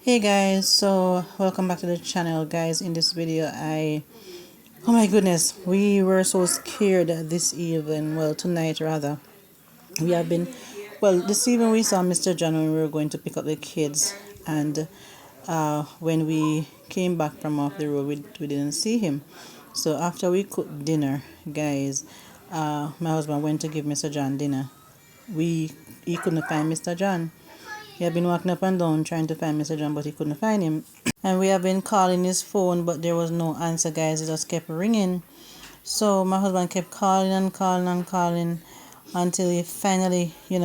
Hey guys, so welcome back to the channel. Guys, in this video oh my goodness, we were so scared this evening, well tonight rather. We have been, well, this evening we saw Mr. John when we were going to pick up the kids, and when we came back from off the road we didn't see him. So after we cooked dinner, guys, my husband went to give Mr. John dinner. He couldn't find Mr. John. He had been walking up and down trying to find Mr. John, but he couldn't find him. And we have been calling his phone, but there was no answer, guys. It just kept ringing. So my husband kept calling and calling and calling until he finally, he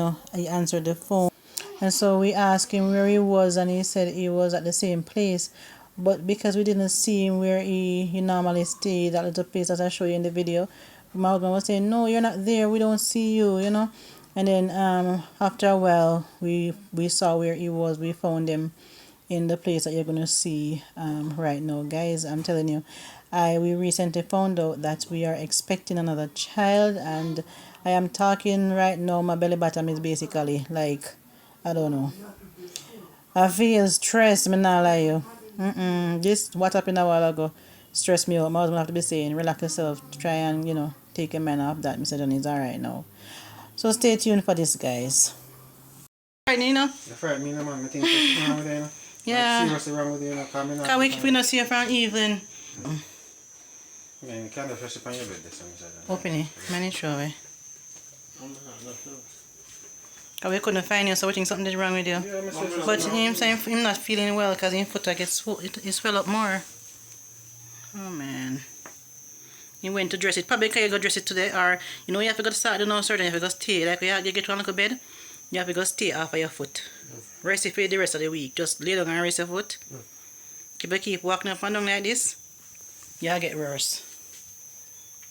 answered the phone. And so we asked him where he was, and he said he was at the same place. But because we didn't see him where he normally stayed, that little place that I showed you in the video, my husband was saying, "No, you're not there. We don't see you." And then after a while, we saw where he was. We found him in the place that you're gonna see right now, guys. I'm telling you, we recently found out that we are expecting another child, and I am talking right now. My belly bottom is basically like, I don't know. I feel stressed. Me not lie you. This what happened a while ago stressed me out. My husband have to be saying, relax yourself. Try and take your mind off that. Mr. John is alright now. So stay tuned for this, guys. Right, Nina. You're frightened me, no, man. I think there's something wrong with you, Yeah. Like, seriously wrong with you, Because me not... Can we not see you from evening? Yeah, you can't fresh up on your bed this one, Mr. Open it. Manage show away. Cause we couldn't find you, so we think something is wrong with you. Yeah, But him saying him not feeling well because his foot like it swell up more. Oh man. He went to dress it. Probably can you go dress it today, or you have to go to Saturday now, certain you have to go stay. Like you get one little bed, you have to go stay off of your foot. Rest it for the rest of the week. Just lay down and rest your foot. Keep walking up and down like this, you'll get worse.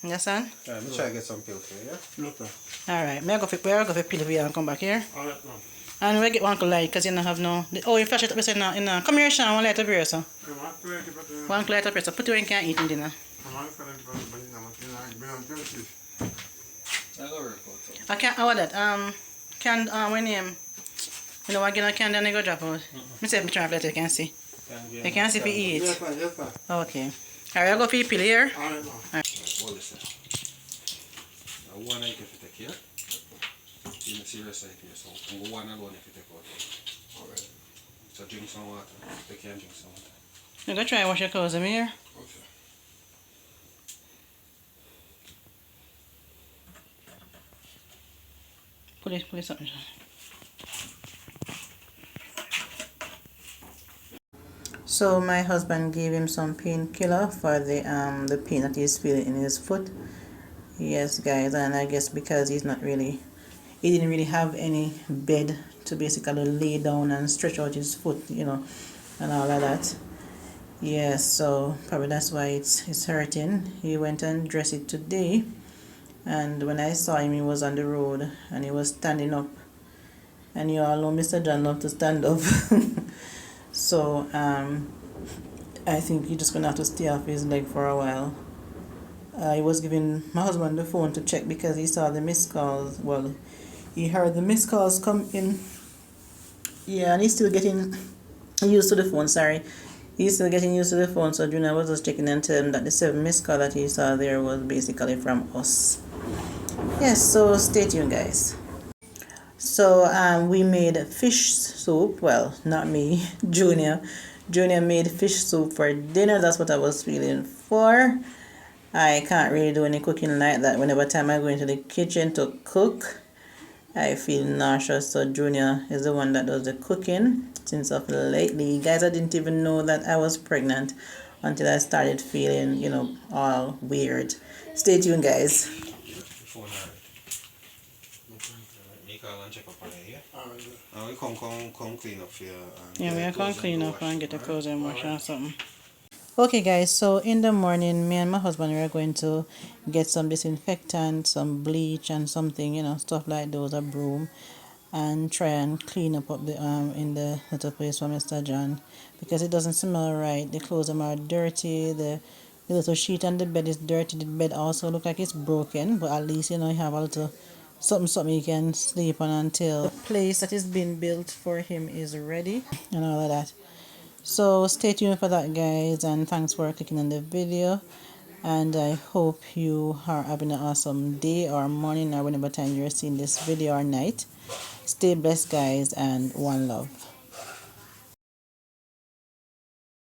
Understand? Alright, let me try to get some pills for you, yeah? Okay. Alright, may I go for pill for you and come back here? Alright, no. And we get one light because you don't have no... Oh, you flash it up beside now. Come here, Sean, one light up here, so. One light up here, so put you in can't eat in dinner. I can't, how that? When name? I get a candy and I go drop out. Me say, I'm trying to let you can see. You can see if you eat. Yes, fine, yes, fine. Okay. Alright, I'll go for your pill here. Alright, no. Hold this now. One I can take here. You can see the side here, so I'm going one alone if you take out. Alright. So drink some water. They can drink some water. You go try and wash your clothes in here. Okay. Pull it something. So my husband gave him some painkiller for the pain that he's feeling in his foot. Yes, guys, and I guess because he didn't really have any bed to basically lay down and stretch out his foot, and all of that. Yes, so probably that's why it's hurting. He went and dressed it today, and when I saw him, he was on the road and he was standing up. And you all know Mr. John loved to stand up. So I think you're just gonna have to stay off his leg for a while. I was giving my husband the phone to check because he saw the missed calls. Well, he heard the missed calls come in. Yeah, and he's still getting used to the phone. Sorry, he's still getting used to the phone. So Junior was just checking and telling him that the 7 missed call that he saw there was basically from us. Yes, so stay tuned, guys. So we made fish soup. Well, not me, Junior. Junior made fish soup for dinner. That's what I was feeling for. I can't really do any cooking like that. Whenever time I go into the kitchen to cook, I feel nauseous. So Junior is the one that does the cooking since of lately. Guys, I didn't even know that I was pregnant until I started feeling, all weird. Stay tuned, guys. And check up on it, yeah? And we come clean up for you. Yeah, we are going to clean up and get the clothes and wash or something. Okay, guys, so in the morning, me and my husband we are going to get some disinfectant, some bleach and something, stuff like those, a broom, and try and clean up the in the little place for Mr. John, because it doesn't smell right. The clothes are dirty, the little sheet on the bed is dirty, the bed also look like it's broken, but at least you have a little something you can sleep on until the place that is being built for him is ready and all of that. So stay tuned for that, guys, and thanks for clicking on the video. And I hope you are having an awesome day or morning or whenever time you're seeing this video or night. Stay blessed, guys, and one love.